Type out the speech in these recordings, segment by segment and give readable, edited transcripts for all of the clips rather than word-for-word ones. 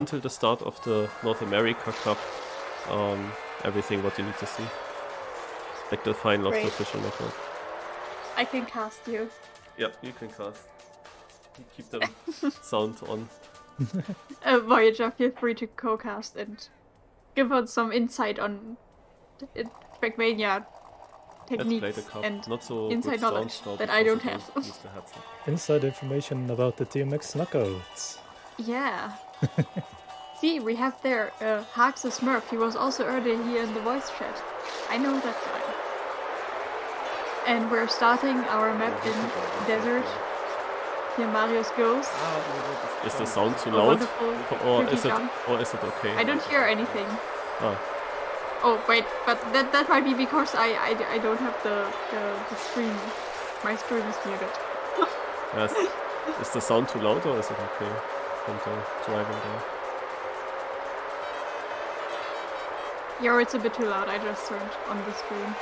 until the start of the North America Cup everything what you need to see. Like the final of the Great. official knockout. I can cast you. Yeah, you can cast. Keep the sound on. Voyager, feel free to co-cast and give us some insight on Trackmania Let's play techniques the cup. and Not so inside good knowledge sounds now that I because don't I have. use the headset. Inside information about the TMX Knockouts. Yeah. See, we have there Hax the Smurf. He was also earlier here in the voice chat. I know that guy. And we're starting our map in Desert. Here Marius goes. Is the sound too A loud? wonderful Or pretty is it jump. okay? I don't hear anything. Oh. Oh wait, but that might be because I don't have the stream. My stream is muted. Yes. Is the sound too loud or is it okay from the driving there? Yeah, it's a bit too loud. I just turned on the screen.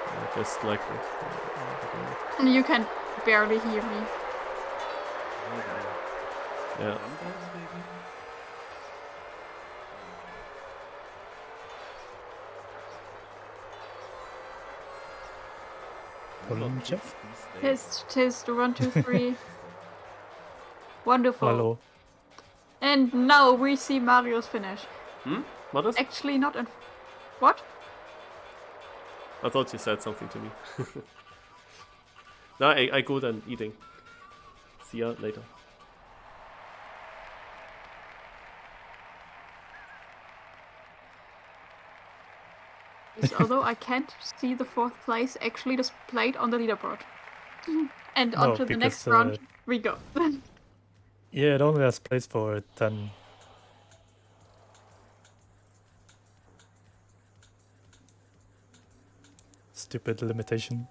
I guess like that. And you can barely hear me. Yeah. Volume check. Test, 1, 2, 3. Wonderful. Hello. And now we see Mario's finish. What is? Actually not in... What? I thought you said something to me. No, I go then eating. See ya later. Yes, although I can't see the 4th place actually displayed on the leaderboard. And No, onto the next because, round we go. Yeah, it only has place for 10. Stupid limitation.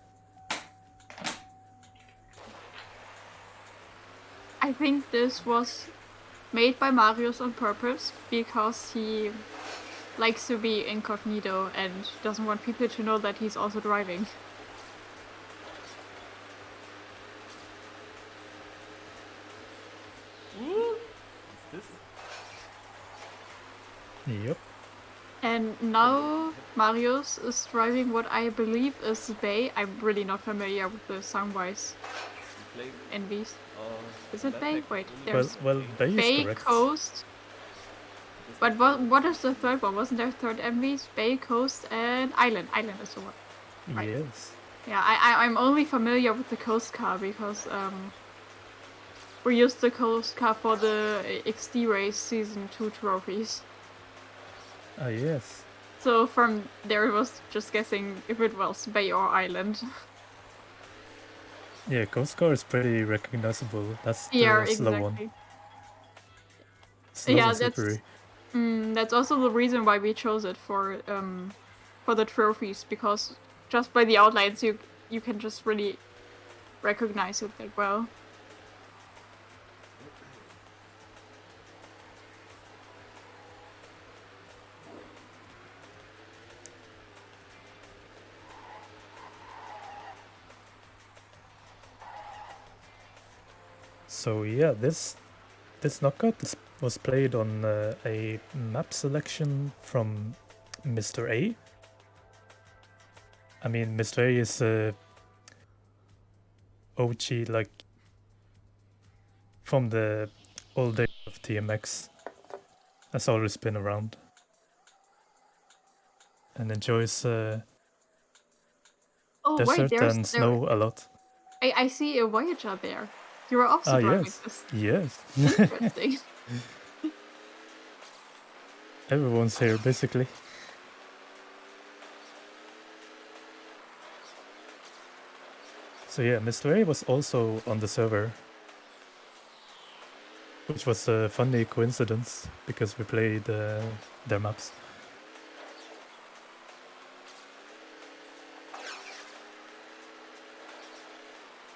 I think this was made by Marius on purpose because he likes to be incognito and doesn't want people to know that he's also driving. Yep. And now Marius is driving what I believe is Bay. I'm really not familiar with the sound-wise Envis. Is it Bay? Wait, there's Well, Bay is Bay, correct. Coast. But what is the third one? Wasn't there third Envis? Bay, Coast, and Island. Island is the one. Right. Yes. Yeah, I'm only familiar with the Coast car because we used the Coast car for the XD race season 2 trophies. Ah, yes. So from there it was just guessing if it was Bay or Island. Yeah, Ghost Car is pretty recognizable. That's the Yeah, slow exactly. one. Slow Yeah, and slippery. that's also the reason why we chose it for the trophies, because just by the outlines you can just really recognize it that well. So yeah, this knockout was played on a map selection from MrA. I mean, MrA is OG, like from the old days of TMX. Has always been around and enjoys Oh desert wait, and snow a lot. I see a Voyager there. You are also driving yes, this. yes. Interesting. Everyone's here basically. So yeah, MrA was also on the server, which was a funny coincidence because we played their maps.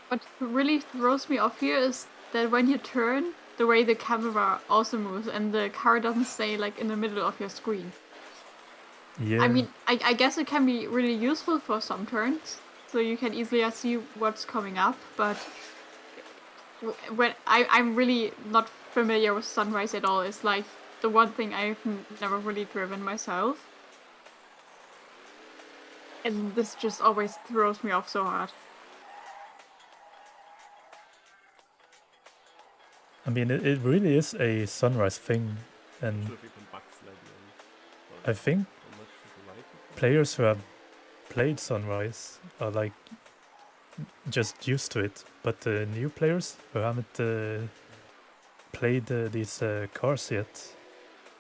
What really throws me off here is that when you turn, the way the camera also moves and the car doesn't stay like in the middle of your screen. Yeah. I mean, I guess it can be really useful for some turns, so you can easily see what's coming up, but when I'm really not familiar with Sunrise at all. It's like the one thing I've never really driven myself. And this just always throws me off so hard. I mean, it really is a Sunrise thing, and I think players who have played Sunrise are like just used to it, but the new players who haven't played these cars yet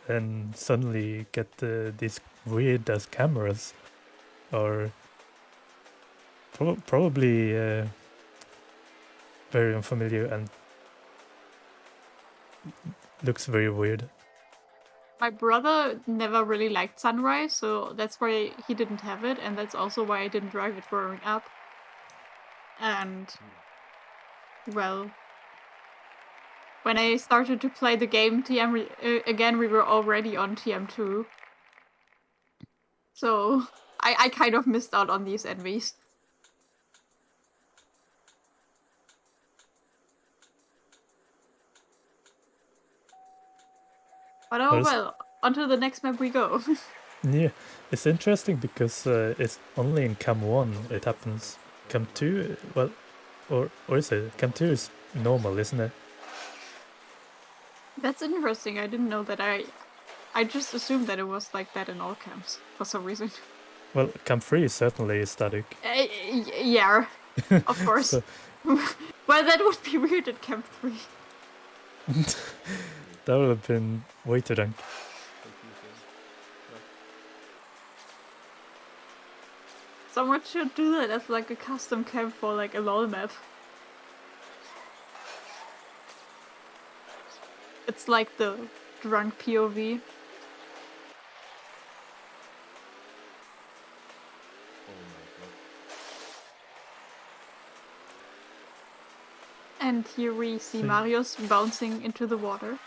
and suddenly get these weird as cameras are probably very unfamiliar and looks very weird. My brother never really liked Sunrise, so that's why he didn't have it, and that's also why I didn't drive it growing up. And, well, when I started to play the game TM again, we were already on TM2. So, I kind of missed out on these Envies. But oh well, onto the next map we go. Yeah, it's interesting because it's only in Cam 1 it happens. Cam 2, well, or is it? Cam 2 is normal, isn't it? That's interesting. I didn't know that. I just assumed that it was like that in all camps for some reason. Well, Cam 3 is certainly static. Yeah, of course. So, well, that would be weird at Camp 3. that would have been way too dank. Someone should do that as like a custom camp for like a LOL map. It's like the drunk POV. And here we see Marius bouncing into the water.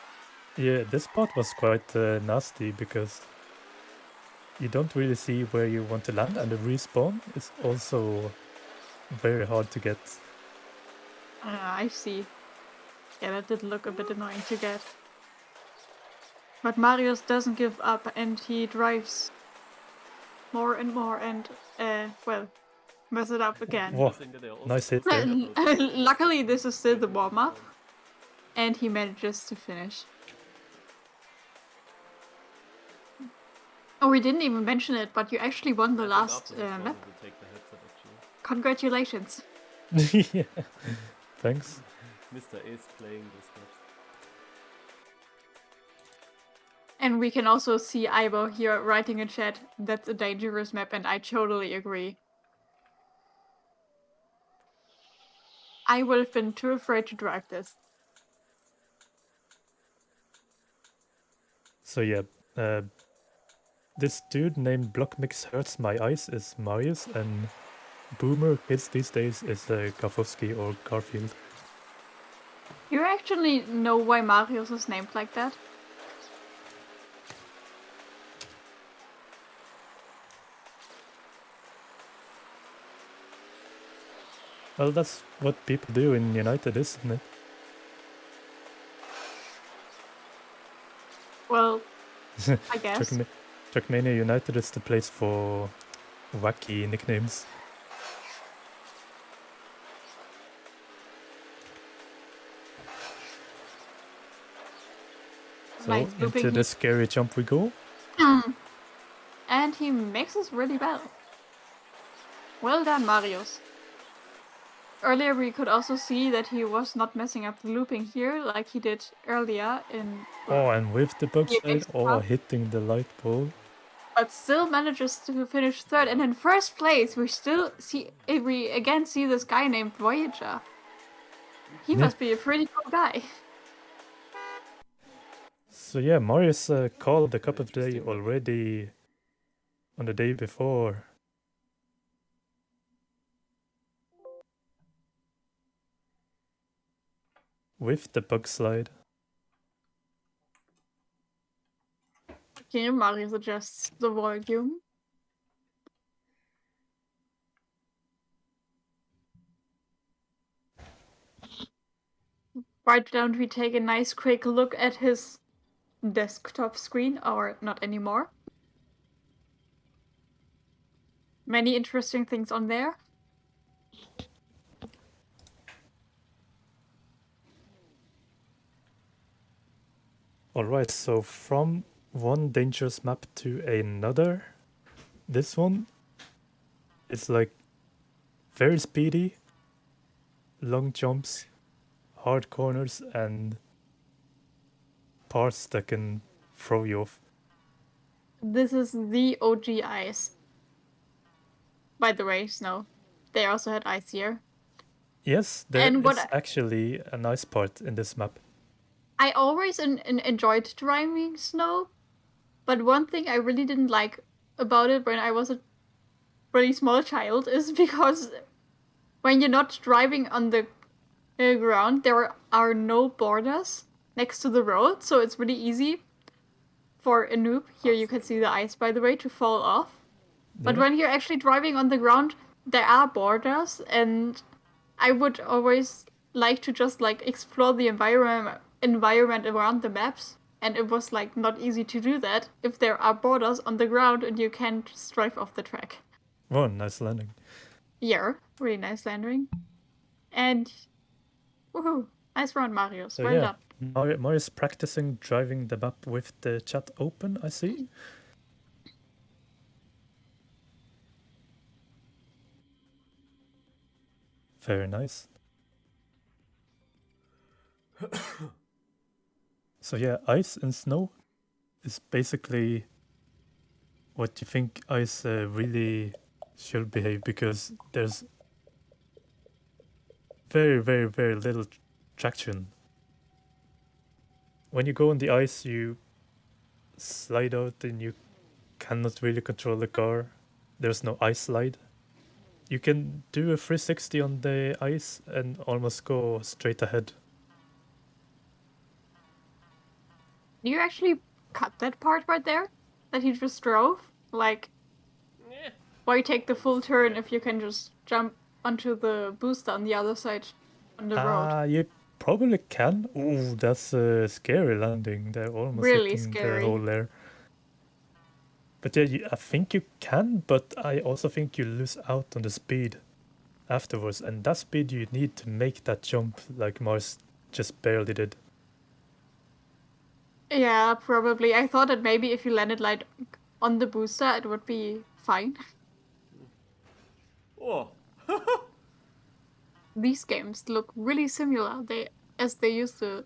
Yeah, this part was quite nasty because you don't really see where you want to land, and the respawn is also very hard to get. I see. Yeah, that did look a bit annoying to get. But Marius doesn't give up, and he drives more and more and, well, mess it up again. Whoa, nice hit there. Luckily, this is still the warm-up, and he manages to finish. Oh, we didn't even mention it, but you actually won the last map. Congratulations. Yeah, thanks. MrA is playing this map. And we can also see Ivo here writing in chat, that's a dangerous map, and I totally agree. I would have been too afraid to drive this. So yeah, this dude named Blockmix Hurts My Eyes is Marius, and Boomer Kids these days is Gafowski or Garfield. You actually know why Marius is named like that? Well, that's what people do in United, isn't it? Well, I guess. Trackmania United is the place for wacky nicknames. So, into the scary jump we go. And he makes this really well. Well done, Marius. Earlier we could also see that he was not messing up the looping here like he did earlier in... Oh, and with the bug slide, hitting the light pole. But still manages to finish third, and in first place we again see this guy named Voyager. He must be a pretty cool guy. So yeah, Marius called the Cup of the Day already on the day before. With the bug slide. Okay, Marius adjusts the volume. Why don't we take a nice quick look at his desktop screen, or not anymore? Many interesting things on there. Alright, so from one dangerous map to another, this one is like very speedy, long jumps, hard corners, and parts that can throw you off. This is the OG ice. By the way, Snow. They also had ice here. Yes, there And what is actually a nice part in this map. I always enjoyed driving Snow, but one thing I really didn't like about it when I was a really small child is because when you're not driving on the ground, there are no borders next to the road, so it's really easy for a noob, here you can see the ice by the way, to fall off. But Yeah. when you're actually driving on the ground, there are borders, and I would always like to just like explore the environment around the maps, and it was like not easy to do that if there are borders on the ground and you can't just drive off the track. Oh, nice landing. Yeah, really nice landing. And woohoo, nice round, Marius. So Well yeah, done. Mario's practicing driving the map with the chat open, I see. Very nice. So yeah, ice and snow is basically what you think ice really should behave, because there's very, very, very little traction. When you go on the ice, you slide out and you cannot really control the car. There's no ice slide. You can do a 360 on the ice and almost go straight ahead. Do you actually cut that part right there? That he just drove? Like, why take the full turn if you can just jump onto the booster on the other side on the road? You probably can. Ooh, that's a scary landing. They're almost Really hitting the scary. hole there. But yeah, I think you can, but I also think you lose out on the speed afterwards. And that speed you need to make that jump like Mars just barely did. Yeah, probably. I thought that maybe if you landed like on the booster, it would be fine. Oh, These games look really similar. They use the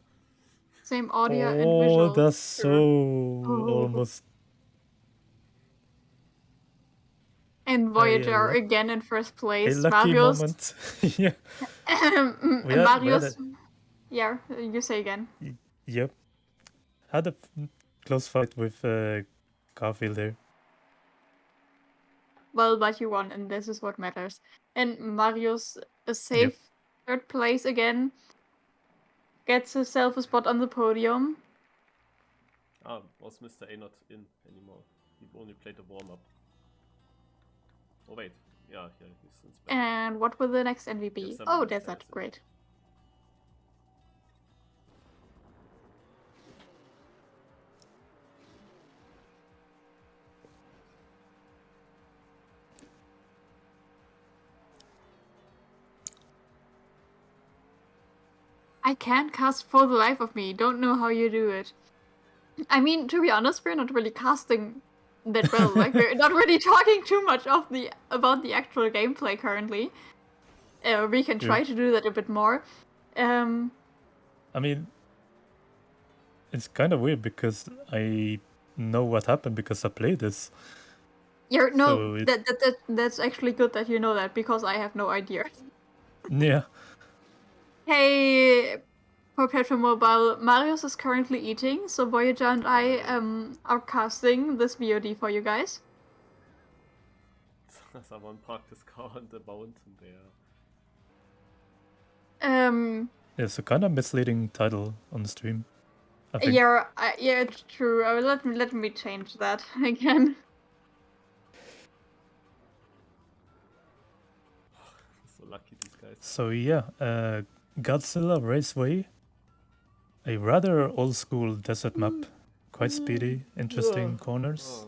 same audio and Oh, visual. that's so almost. And Voyager luck- again in first a place. lucky Marius. moment. Yeah. We had Marius. a- Yeah, you say again. Yep. Had a close fight with Garfield there. Well, but you won, and this is what matters. And Marius, a safe third place again, gets himself a spot on the podium. was MrA not in anymore? He only played the warm-up. Oh wait, yeah, he's in Spain. And what will the next Envi be? Yes, Oh, I'm that's nice, that. Great. I can't cast for the life of me. Don't know how you do it. I mean, to be honest, we're not really casting that well. Like, we're not really talking too much about the actual gameplay currently. We can try to do that a bit more. I mean, it's kind of weird because I know what happened because I played this. That's actually good that you know that, because I have no idea. Yeah. Hey, Perpetual Mobile, Marius is currently eating, so Voyager and I are casting this VOD for you guys. Someone parked his car on the mountain there. It's a kind of misleading title on the stream, I think. Yeah, it's true. Let me change that again. So lucky these guys. So yeah, Godzilla Raceway A rather old school desert map. Quite speedy, interesting corners.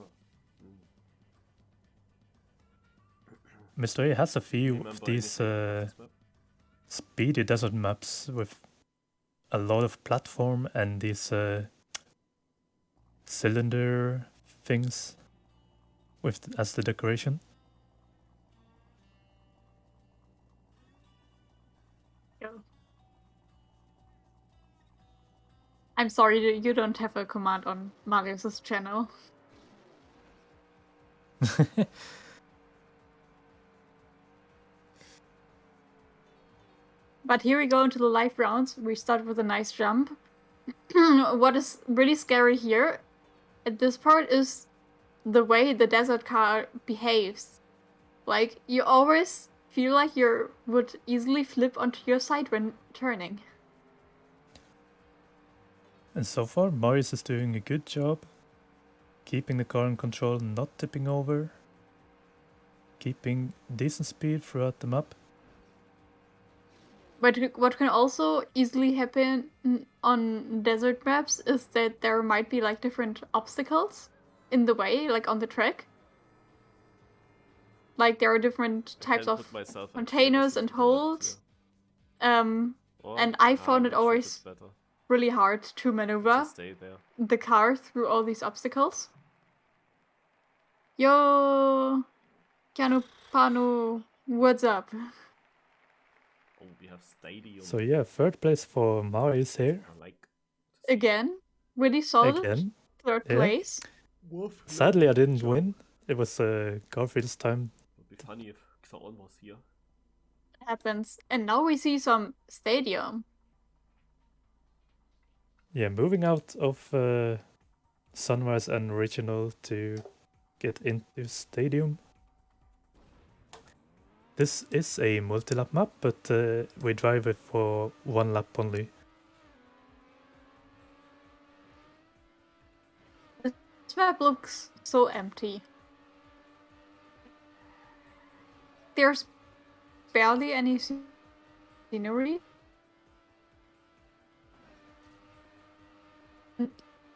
MrA has a few of Remember these anything about this map? speedy desert maps with a lot of platform and these cylinder things with as the decoration. I'm sorry you don't have a command on Marius's channel. But here we go into the live rounds. We start with a nice jump. What is really scary here at this part is the way the desert car behaves. Like, you always feel like you would easily flip onto your side when turning. And so far, Marius is doing a good job. Keeping the car in control, not tipping over. Keeping decent speed throughout the map. But what can also easily happen on desert maps is that there might be like different obstacles in the way, like on the track. Like there are different types of containers and holes. And I found it always really hard to maneuver the car through all these obstacles. Yo, Keanu Panu, what's up? Oh, we have stadium. So yeah, third place for Marius here. I like Again, really solid. Again. Third place. Sadly, I didn't win. It was Garfield's time. It would be funny if Xaon was here. Happens. And now we see some stadium. Yeah, moving out of Sunrise and Regional to get into Stadium. This is a multi-lap map, but we drive it for 1 lap only. This map looks so empty. There's barely any scenery.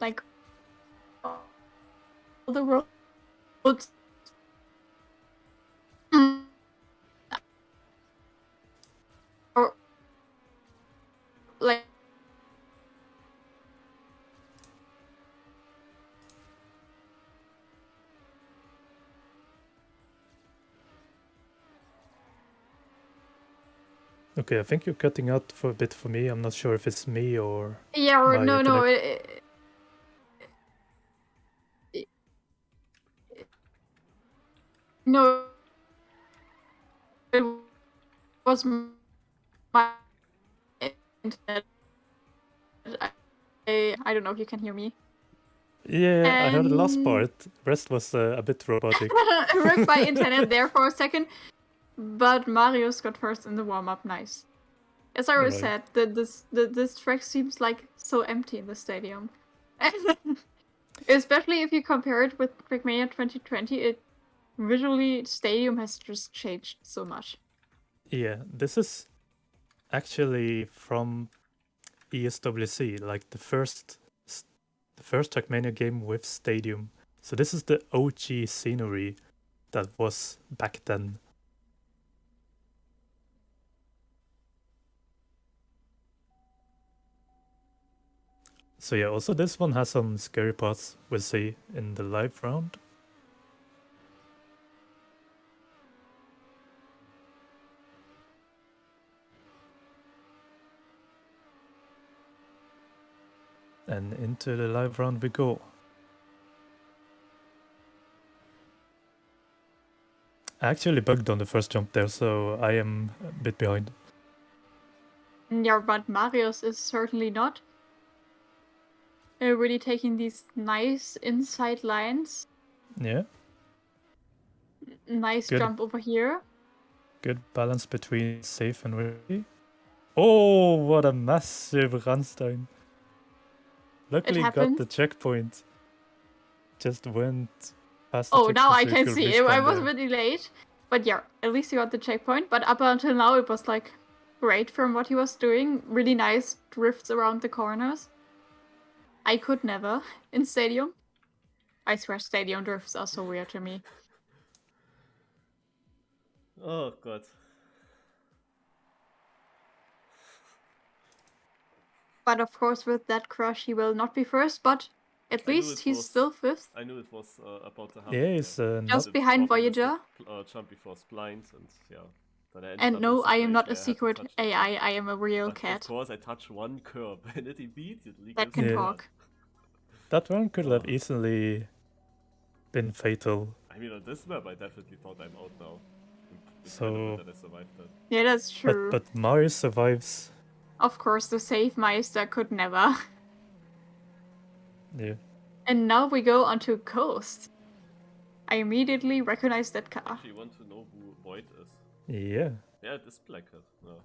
Like all the roads. Or like Okay, I think you're cutting out for a bit for me. I'm not sure if it's me or... yeah, or no. No, it was my internet. I don't know if you can hear me. Yeah, I heard the last part. The rest was a bit robotic. Ripped my internet there for a second. But Marius got first in the warm-up, nice. As I already said, this track seems like so empty in the stadium. Especially if you compare it with Trackmania 2020, visually, stadium has just changed so much. Yeah, this is actually from ESWC, like the first Trackmania game with stadium. So this is the OG scenery that was back then. So yeah, also this one has some scary parts we'll see in the live round. And into the live round we go. I actually bugged on the first jump there, so I am a bit behind. Yeah, but Marius is certainly not. Really taking these nice inside lines. Yeah. Nice jump over here. Good balance between safe and risky. Oh, what a massive runstein. Luckily got the checkpoint. Just went past the checkpoint. Now I can see it. I was a bit late. But yeah, at least you got the checkpoint. But up until now it was like great from what he was doing. Really nice drifts around the corners. I could never in Stadium. I swear Stadium drifts are so weird to me. Oh god. But of course, with that crash, he will not be first, but at I knew least it he's was- still fifth. I knew it was about to happen. Yeah, he's Just The behind problem is the Voyager. jump before splints, and yeah. Then I ended And up no, in a I am not a situation where I had to secret touch it. AI, I am a real But of cat course, I touched one curb, and it immediately that gives can me Yeah. talk. That one could have Oh. easily been fatal. I mean, on this map, I definitely thought I'm out now. So- Incredible that I survived that. Yeah, that's true. But Marius survives. Of course, the safe Meister could never. Yeah. And now we go onto Coast. I immediately recognize that car. Actually, want to know who Void is? Yeah. Yeah, it is Black Cat. No.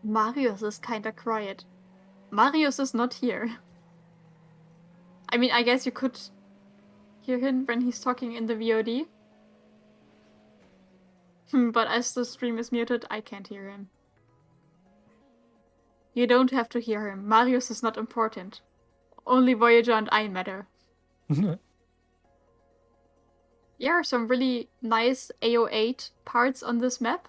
Marius is kinda quiet. Marius is not here. I mean, I guess you could hear him when he's talking in the VOD. But as the stream is muted, I can't hear him. You don't have to hear him. Marius is not important. Only Voyager and I matter. Yeah, some really nice AO8 parts on this map.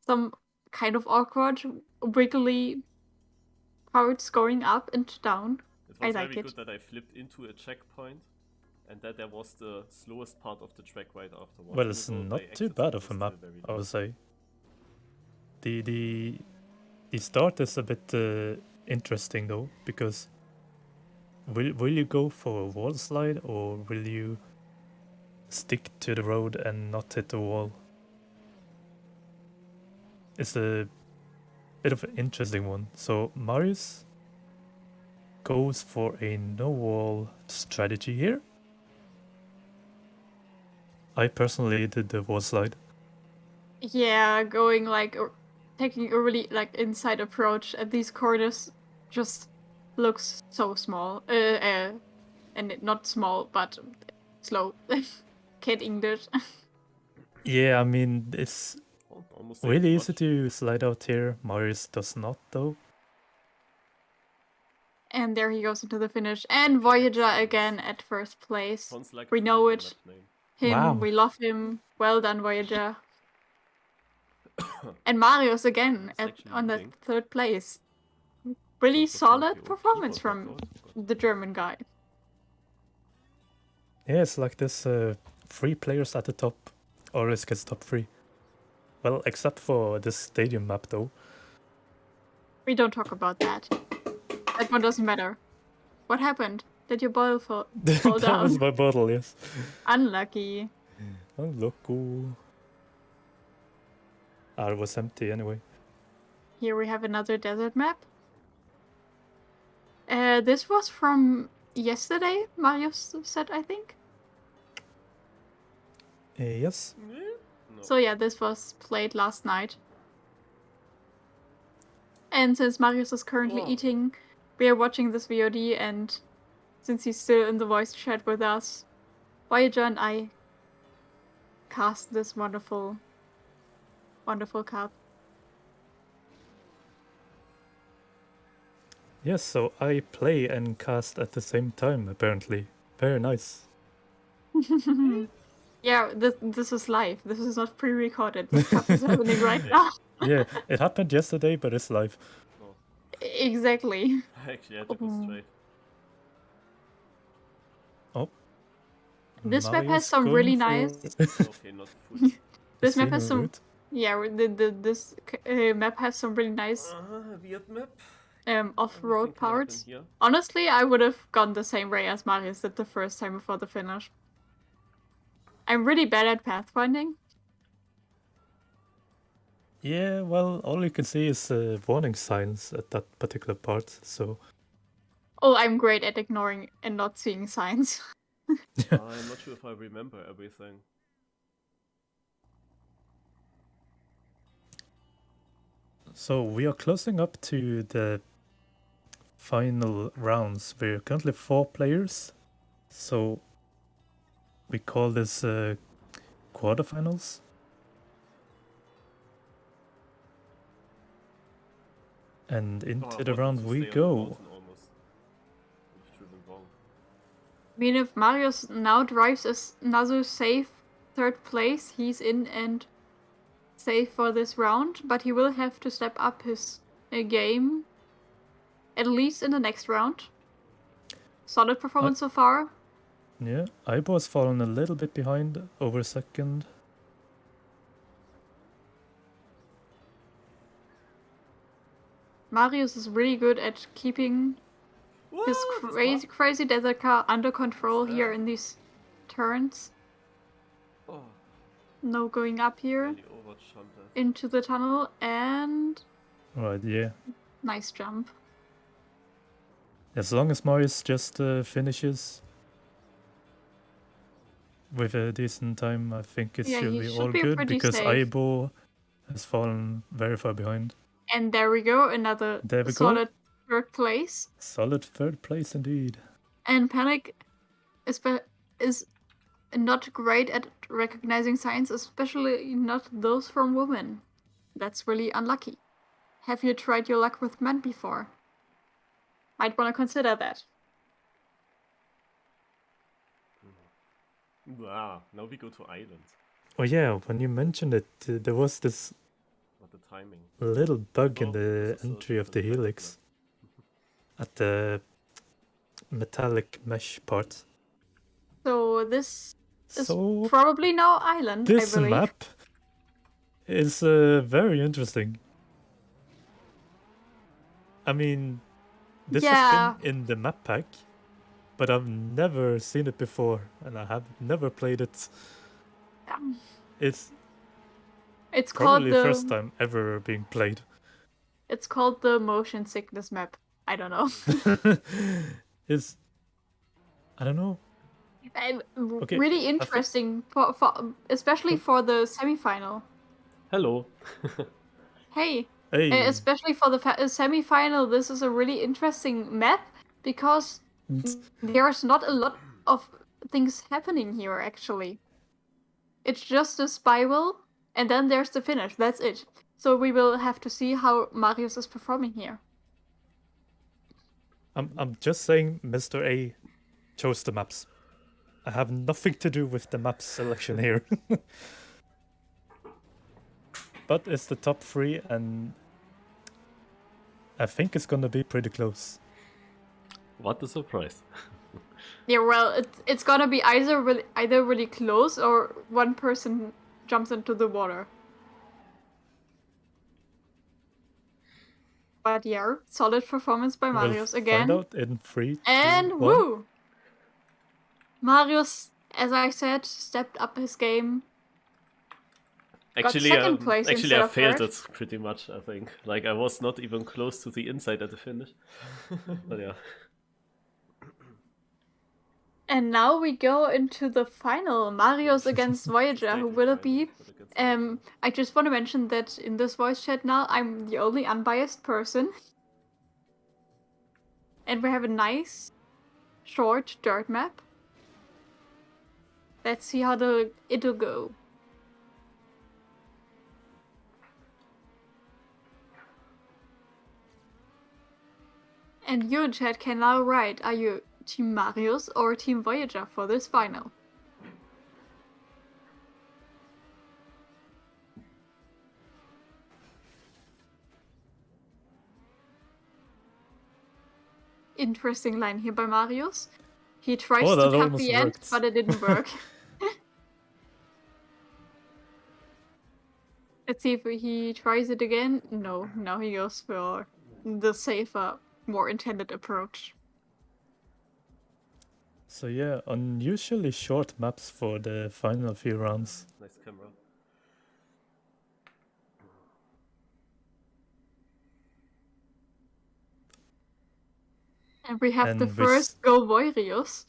Some kind of awkward, wiggly parts going up and down. It I was like very it. good that I flipped into a checkpoint, and that there was the slowest part of the track right afterwards. Well, it's Even though not by too exit bad speed of is a map, still very I low. would say. The start is a bit interesting though, because will you go for a wall slide or will you stick to the road and not hit the wall? It's a bit of an interesting one. So Marius goes for a no wall strategy here. I personally did the wall slide. Yeah, going like taking a really like inside approach at these corners just looks so small. Not small, but slow. Can't English. Yeah, I mean, it's Almost same really as easy much. to slide out here. Marius does not though. And there he goes into the finish. And Voyager again at first place. Sounds like a We know pretty it. good name. Him, Wow. we love him. Well done, Voyager. And Marius again It's at, actually on the leading. third place. Really Terms of solid RPO. performance Keyboard from knockout. the German guy. Yeah, it's like this 3 players at the top always gets top 3. Well, except for this stadium map though. We don't talk about that. That one doesn't matter. What happened? Did your bottle fall That down? was my bottle, yes. Unlucky. Oh, look. Ah, it was empty anyway. Here we have another desert map. This was from yesterday, Marius said, I think. Yes. No. So yeah, this was played last night. And since Marius is currently Whoa. eating, we are watching this VOD, and since he's still in the voice chat with us, Voyager and I cast this wonderful, wonderful cup. Yes, so I play and cast at the same time, apparently. Very nice. Yeah, this is live. This is not pre-recorded. This cup is happening right now. Yeah, it happened yesterday, but it's live. No. Exactly. I actually had to go Oh. straight. This map has Marius some going really for nice. Okay, not fully. This map has casino some. route. Yeah, this map has some really nice Weird map. off-road Everything can happen parts. here. Honestly, I would have gone the same way as Marius did the first time before the finish. I'm really bad at pathfinding. Yeah, well, all you can see is warning signs at that particular part, so... Oh, I'm great at ignoring and not seeing signs. I'm not sure if I remember everything. So we are closing up to the final rounds. We're currently 4 players. So we call this quarterfinals. And Oh, I into the wanted round to we stay on the go. mountain almost. I've chosen wrong. I mean, if Marius now drives us another safe 3rd place, he's in and safe for this round, but he will have to step up his game, at least in the next round. Solid performance so far. Yeah, Ibo's fallen a little bit behind over 2nd. Marius is really good at keeping his crazy desert car under control here in these turns. Oh, No going up here nearly overjumped us. into the tunnel, and Right, yeah. nice jump. As long as Marius just finishes with a decent time, I think it Yeah, should he be should all be good pretty because safe. Aibo has fallen very far behind. And there we go, another There we go. solid 3rd place. Solid 3rd place indeed. And Panic is not great at recognizing signs, especially not those from women. That's really unlucky. Have you tried your luck with men before? Might want to consider that. Ah, now we go to island. Oh yeah, when you mentioned it, there was this What the timing? little bug in Oh, the this is so entry of the different helix at the metallic mesh part. So this is So probably now island, this I believe. map is very interesting. I mean, this has been in the map pack, but I've never seen it before, and I have never played it. It's called probably the the first time ever being played. It's called the motion sickness map. I don't know. It's I don't know. Okay, really interesting for especially for the semifinal. Hello. Hey. Hey. Especially for the semi-final, this is a really interesting map because there's not a lot of things happening here, actually. It's just a spiral, and then there's the finish. That's it. So we will have to see how Marius is performing here. I'm just saying MrA chose the maps. I have nothing to do with the map selection here. But it's the top 3, and I think it's gonna be pretty close. What a surprise. Yeah, well, it's gonna be either really close or one person jumps into the water. But yeah, solid performance by Marius again. Find out in 3, and 2, 1. Woo! Marius, as I said, stepped up his game. Actually, second place I instead failed of it pretty much, I think. Like, I was not even close to the inside at the finish. But yeah. And now we go into the final, Marius against Voyager. Who will it be? I just want to mention that in this voice chat now, I'm the only unbiased person. And we have a nice, short dirt map. Let's see how it'll go. And you in chat can now write, are you Team Marius or Team Voyager for this final? Interesting line here by Marius. He tries to cut the end, but it didn't work. Let's see if he tries it again. No, now he goes for the safer, more intended approach. So yeah, unusually short maps for the final few rounds. Nice camera. And we have the first Go Voirius.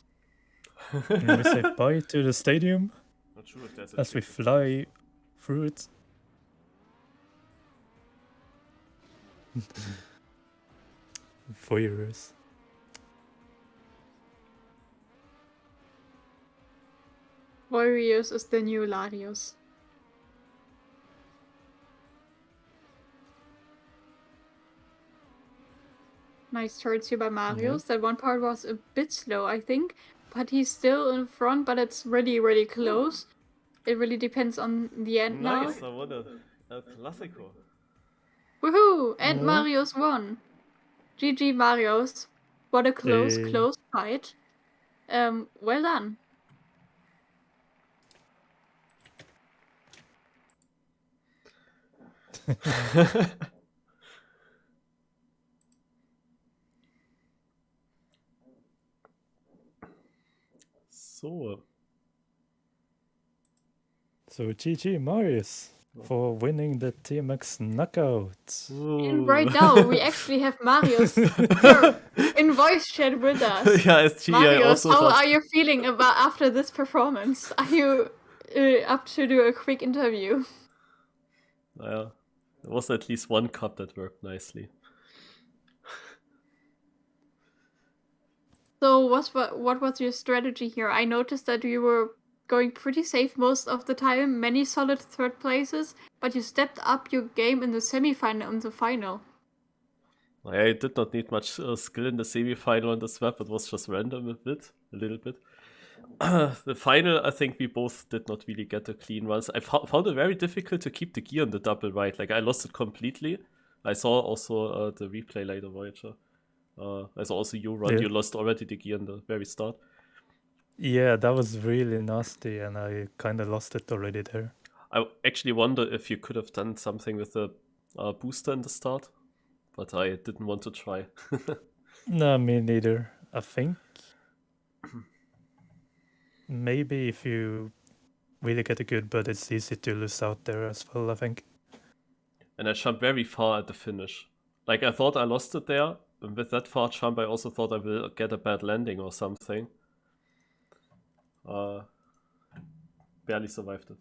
And we say bye to the stadium. Not sure if there's as we fly through it. Voyeurs. Warriors is the new Larios. Nice turns here by Marius. That one part was a bit slow, I think. But he's still in front, but it's really, really close. It really depends on the end Nice, now. I won a Classico. Woohoo! And Marius won. GG Marius. What a close fight. Well done. So GG Marius for winning the TMX Knockout. And right now we actually have Marius here in voice chat with us. Yeah, SG, Marius, how are you feeling about after this performance? Are you up to do a quick interview? Yeah, there was at least one cup that worked nicely. So what was your strategy here? I noticed that you were going pretty safe most of the time, many solid third places, but you stepped up your game in the semi-final and the final. I did not need much skill in the semi-final on this map, it was just random a little bit. The final, I think we both did not really get a clean runs. I found it very difficult to keep the gear on the double right, like I lost it completely. I saw also the replay later, Voyager. I saw also you run, you lost already the gear in the very start. Yeah, that was really nasty, and I kind of lost it already there. I actually wonder if you could have done something with the booster in the start, but I didn't want to try. No, me neither. I think maybe if you really get a good, but it's easy to lose out there as well, I think. And I jumped very far at the finish. Like, I thought I lost it there, and with that far jump I also thought I will get a bad landing or something. Barely survived it.